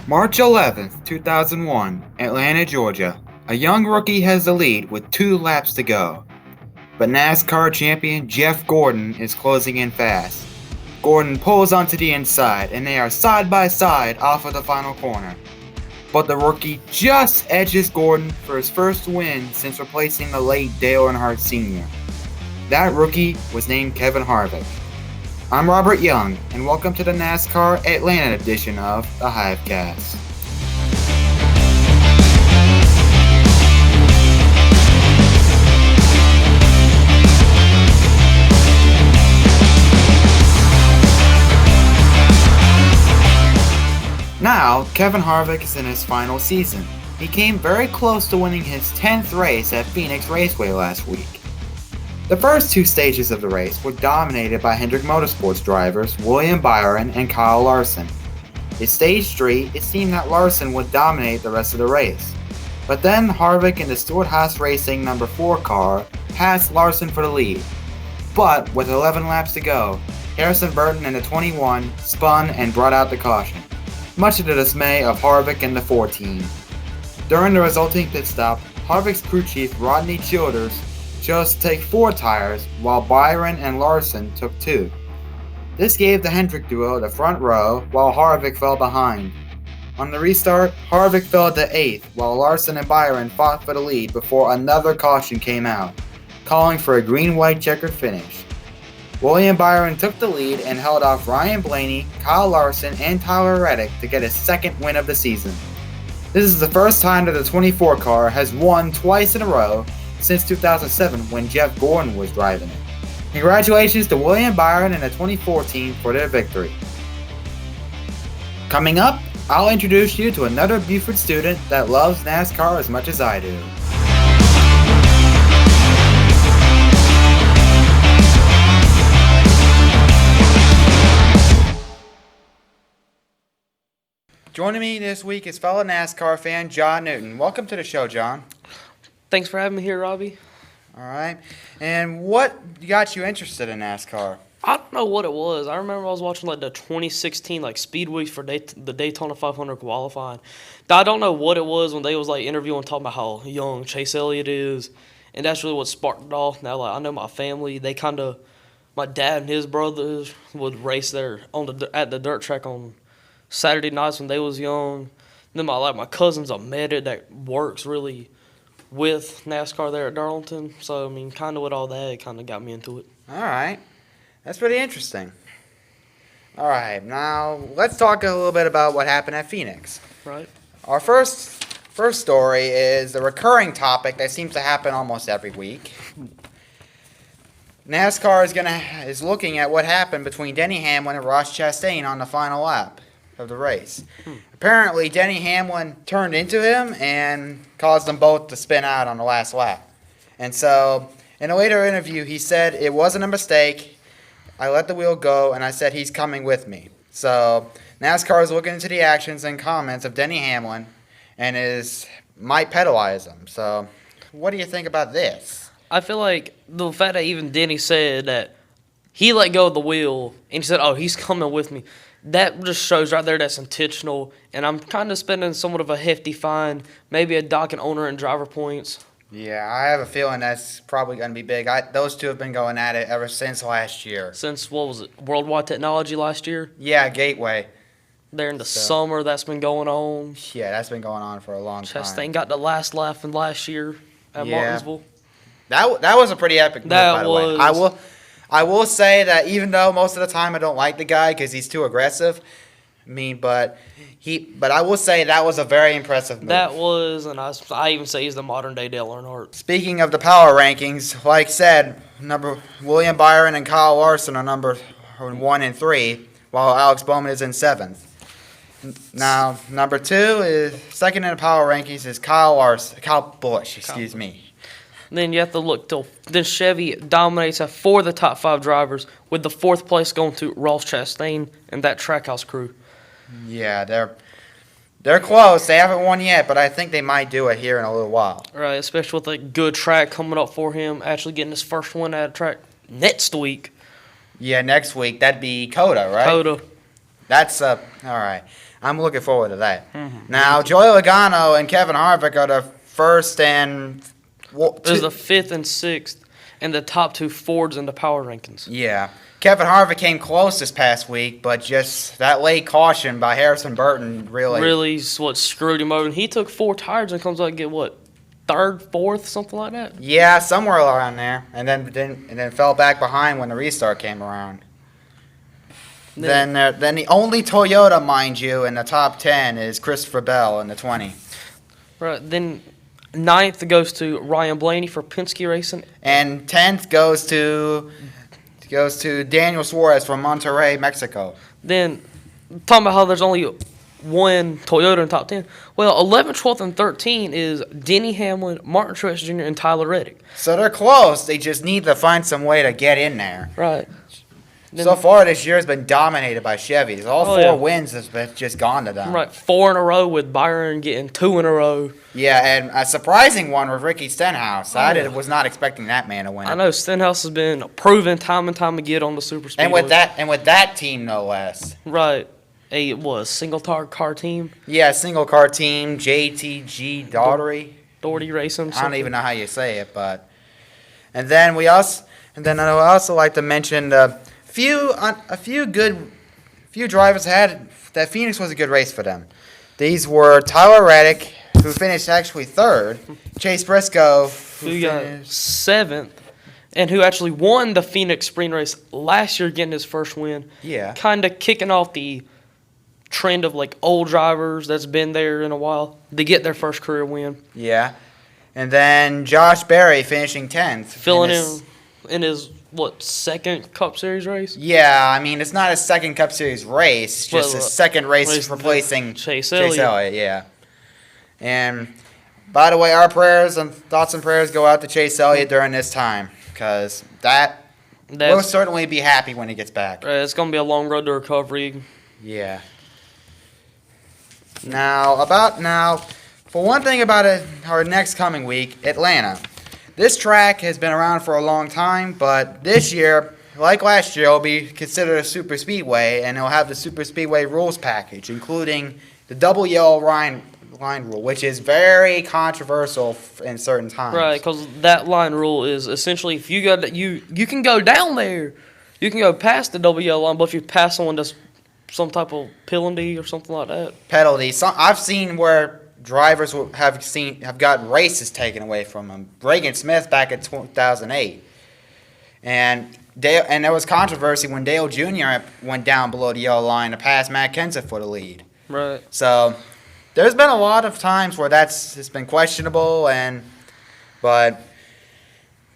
March 11th, 2001, Atlanta, Georgia. A young rookie has the lead with 2 laps to go. But NASCAR champion Jeff Gordon is closing in fast. Gordon pulls onto the inside and they are side by side off of the final corner. But the rookie just edges Gordon for his first win since replacing the late Dale Earnhardt Sr. That rookie was named Kevin Harvick. I'm Robert Young, and welcome to the NASCAR Atlanta edition of the HiveCast. Now, Kevin Harvick is in his final season. He came very close to winning his 10th race at Phoenix Raceway last week. The first 2 stages of the race were dominated by Hendrick Motorsports drivers William Byron and Kyle Larson. In stage 3, it seemed that Larson would dominate the rest of the race. But then Harvick in the Stewart-Haas Racing number 4 car passed Larson for the lead. But with 11 laps to go, Harrison Burton in the 21 spun and brought out the caution, much to the dismay of Harvick and the 14. During the resulting pit stop, Harvick's crew chief Rodney Childers chose to take 4 tires, while Byron and Larson took 2. This gave the Hendrick duo the front row, while Harvick fell behind. On the restart, Harvick fell to 8th, while Larson and Byron fought for the lead before another caution came out, calling for a green-white checkered finish. William Byron took the lead and held off Ryan Blaney, Kyle Larson, and Tyler Reddick to get his second win of the season. This is the first time that the 24 car has won twice in a row since 2007 when Jeff Gordon was driving it. Congratulations to William Byron and the 2014 for their victory. Coming up, I'll introduce you to another Buford student that loves NASCAR as much as I do. Joining me this week is fellow NASCAR fan Jon Newton. Welcome to the show, Jon. Thanks for having me here, Robbie. All right. And what got you interested in NASCAR? I don't know what it was. I remember I was watching the 2016 Speedway for the Daytona 500 qualifying. I don't know what it was when they was interviewing, talking about how young Chase Elliott is, and that's really what sparked it off. Now I know my family. My dad and his brothers would race there at the dirt track on Saturday nights when they was young. Then my cousin's a medic that works really with NASCAR there at Darlington. So, kind of with all that, it kind of got me into it. All right. That's pretty interesting. All right. Now, let's talk a little bit about what happened at Phoenix. Right. Our first story is the recurring topic that seems to happen almost every week. NASCAR is looking at what happened between Denny Hamlin and Ross Chastain on the final lap of the race. Apparently, Denny Hamlin turned into him and caused them both to spin out on the last lap. And so, in a later interview, he said, "It wasn't a mistake. I let the wheel go, and I said he's coming with me." So, NASCAR is looking into the actions and comments of Denny Hamlin and might penalize him. So, what do you think about this? I feel like the fact that even Denny said that he let go of the wheel and he said, "Oh, he's coming with me," that just shows right there that's intentional, and I'm kind of spending somewhat of a hefty fine, maybe a dock and owner and driver points. Yeah, I have a feeling that's probably going to be big. Those two have been going at it ever since last year. Since, what was it, Worldwide Technology last year? Yeah, Gateway. There in the summer, that's been going on. Yeah, that's been going on for a long time. Chastain got the last laugh in last year at Martinsville. That was a pretty epic move, by the way. I will say that even though most of the time I don't like the guy because he's too aggressive, but I will say that was a very impressive move. That was, and I even say he's the modern day Dale Earnhardt. Speaking of the power rankings, like said, William Byron and Kyle Larson are number 1 and 3, while Alex Bowman is in 7th. Now, number 2 is second in the power rankings is Kyle Busch. Then you have to look then Chevy dominates at 4 of the top 5 drivers, with the 4th place going to Ross Chastain and that Trackhouse crew. Yeah, they're close. They haven't won yet, but I think they might do it here in a little while. Right, especially with a good track coming up for him, actually getting his first win at a track next week. Yeah, next week. That'd be Coda, right? Coda. That's all right. I'm looking forward to that. Now, Joey Logano and Kevin Harvick are the first and There's the 5th and 6th, and the top 2 Fords in the power rankings. Yeah. Kevin Harvick came close this past week, but just that late caution by Harrison Burton really screwed him over. And he took 4 tires and comes out and get what, 3rd, 4th, something like that. Yeah, somewhere around there, and then fell back behind when the restart came around. Then the only Toyota, mind you, in the top 10 is Christopher Bell in the 20. Right. Then 9th goes to Ryan Blaney for Penske Racing, and 10th goes to Daniel Suarez from Monterrey, Mexico. Then, talking about how there's only one Toyota in the top 10. Well, 11th, 12th, and 13 is Denny Hamlin, Martin Truex Jr., and Tyler Reddick. So they're close. They just need to find some way to get in there. Right. Then, so far, this year has been dominated by Chevys. All 4 wins has been just gone to them. Right, 4 in a row with Byron getting 2 in a row. Yeah, and a surprising one with Ricky Stenhouse. Was not expecting that man to win. I know Stenhouse has been proven time and time again on the super speedway. And with that team, no less. Right, single car team. Yeah, single car team. JTG Doherty Racing. I don't even know how you say it, but. And then I also like to mention a few drivers had that Phoenix was a good race for them. These were Tyler Reddick, who finished actually 3rd, Chase Briscoe, who got 7th, and who actually won the Phoenix Spring Race last year, getting his first win. Yeah. Kind of kicking off the trend of like old drivers that's been there in a while to get their first career win. Yeah. And then Josh Berry finishing 10th. Filling in his 2nd Cup Series race? Yeah, I mean, it's not a 2nd Cup Series race, just a 2nd race replacing Chase Elliott. Yeah. And, by the way, our thoughts and prayers go out to Chase Elliott during this time, because we'll certainly be happy when he gets back. It's going to be a long road to recovery. Yeah. Now, for one thing about our next coming week, Atlanta. This track has been around for a long time, but this year, like last year, it'll be considered a super speedway, and it'll have the super speedway rules package, including the double yellow line rule, which is very controversial in certain times. Right, because that line rule is essentially if you can go down there, you can go past the double yellow line, but if you pass someone, that's some type of penalty or something like that. Penalty. I've seen where drivers have gotten races taken away from them. Reagan Smith back in 2008, and there was controversy when Dale Jr. went down below the yellow line to pass Matt Kenseth for the lead. Right. So there's been a lot of times where it's been questionable, but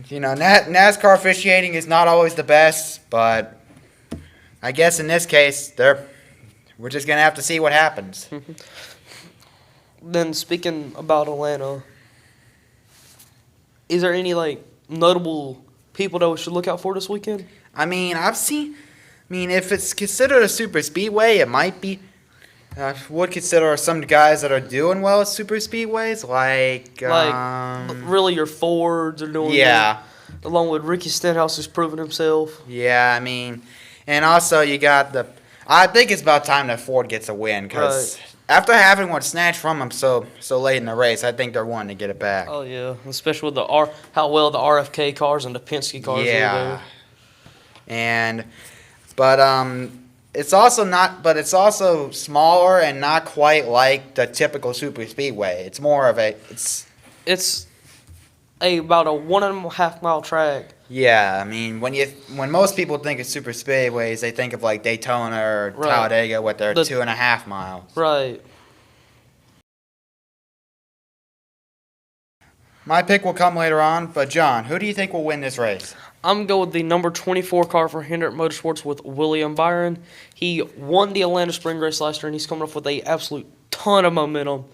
NASCAR officiating is not always the best. But I guess in this case, we're just gonna have to see what happens. Then speaking about Atlanta, is there any notable people that we should look out for this weekend? I mean, if it's considered a super speedway, it might be. I would consider some guys that are doing well at super speedways, really your Fords are doing. Yeah. Good, along with Ricky Stenhouse who's proven himself. Yeah, I mean, and also you got I think it's about time that Ford gets a win because. Right. After having one snatched from them so late in the race, I think they're wanting to get it back. Oh yeah, especially with how well the RFK cars and the Penske cars are there. But it's also smaller and not quite like the typical super speedway. It's more of it's about a 1.5 mile track. Yeah, I mean when most people think of super speedways, they think of Daytona or Talladega with their 2.5 miles. Right. My pick will come later on, but John, who do you think will win this race? I'm going with the number 24 car for Hendrick Motorsports with William Byron. He won the Atlanta Spring Race last year, and he's coming up with a absolute ton of momentum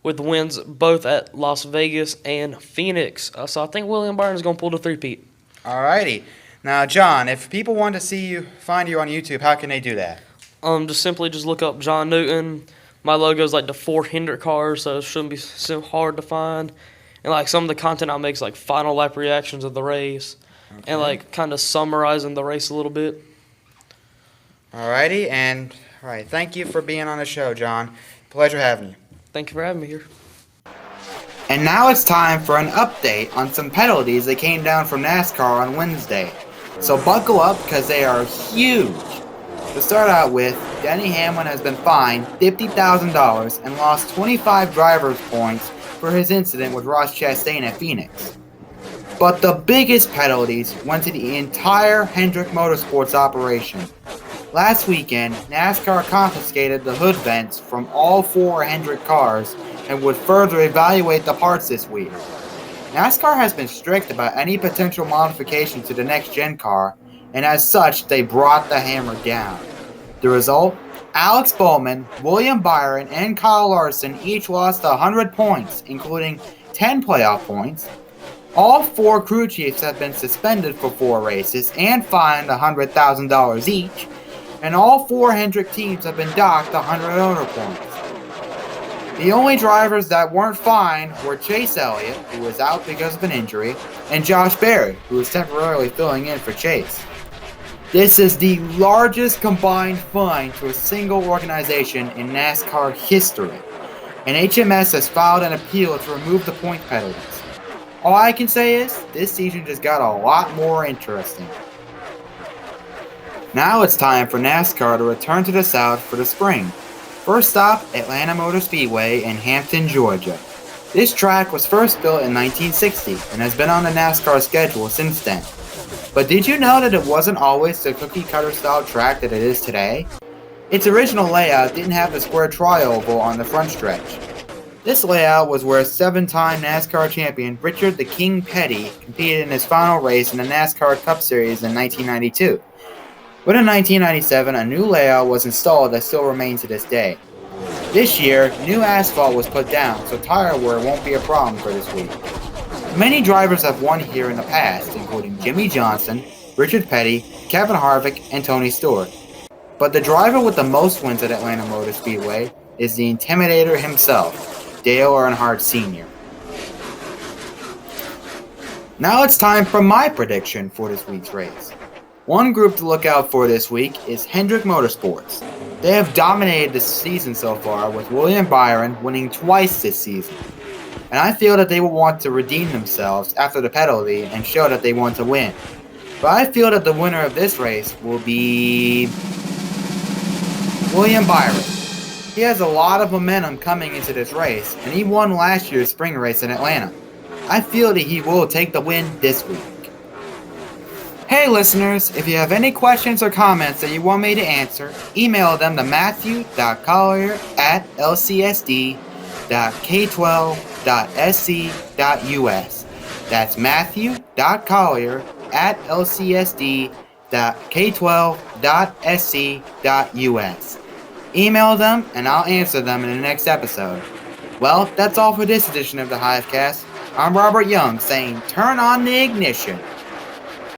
with wins both at Las Vegas and Phoenix. So I think William Byron is going to pull the three-peat. Alrighty. Now, John, if people want to find you on YouTube, how can they do that? Just simply look up Jon Newton. My logo is the 4 Hendrick cars, so it shouldn't be so hard to find. And some of the content I make is final lap reactions of the race, and kind of summarizing the race a little bit. Alrighty, and All right, thank you for being on the show, John. Pleasure having you. Thank you for having me here. And now it's time for an update on some penalties that came down from NASCAR on Wednesday. So buckle up because they are huge. To start out with, Denny Hamlin has been fined $50,000 and lost 25 driver's points for his incident with Ross Chastain at Phoenix. But the biggest penalties went to the entire Hendrick Motorsports operation. Last weekend, NASCAR confiscated the hood vents from all 4 Hendrick cars and would further evaluate the parts this week. NASCAR has been strict about any potential modification to the next-gen car, and as such, they brought the hammer down. The result? Alex Bowman, William Byron, and Kyle Larson each lost 100 points, including 10 playoff points. All 4 crew chiefs have been suspended for 4 races and fined $100,000 each, and all 4 Hendrick teams have been docked 100 owner points. The only drivers that weren't fined were Chase Elliott, who was out because of an injury, and Josh Berry, who was temporarily filling in for Chase. This is the largest combined fine to a single organization in NASCAR history, and HMS has filed an appeal to remove the point penalties. All I can say is, this season just got a lot more interesting. Now it's time for NASCAR to return to the South for the spring. First stop, Atlanta Motor Speedway in Hampton, Georgia. This track was first built in 1960 and has been on the NASCAR schedule since then. But did you know that it wasn't always the cookie-cutter style track that it is today? Its original layout didn't have the square tri-oval on the front stretch. This layout was where 7-time NASCAR champion Richard the King Petty competed in his final race in the NASCAR Cup Series in 1992. But in 1997, a new layout was installed that still remains to this day. This year, new asphalt was put down, so tire wear won't be a problem for this week. Many drivers have won here in the past, including Jimmy Johnson, Richard Petty, Kevin Harvick, and Tony Stewart. But the driver with the most wins at Atlanta Motor Speedway is the Intimidator himself, Dale Earnhardt Sr. Now it's time for my prediction for this week's race. One group to look out for this week is Hendrick Motorsports. They have dominated this season so far, with William Byron winning twice this season. And I feel that they will want to redeem themselves after the penalty and show that they want to win. But I feel that the winner of this race will be William Byron. He has a lot of momentum coming into this race, and he won last year's spring race in Atlanta. I feel that he will take the win this week. Hey listeners, if you have any questions or comments that you want me to answer, email them to matthew.collier@lcsd.k12.sc.us. That's matthew.collier@lcsd.k12.sc.us. Email them and I'll answer them in the next episode. Well, that's all for this edition of the HiveCast. I'm Robert Young saying turn on the ignition.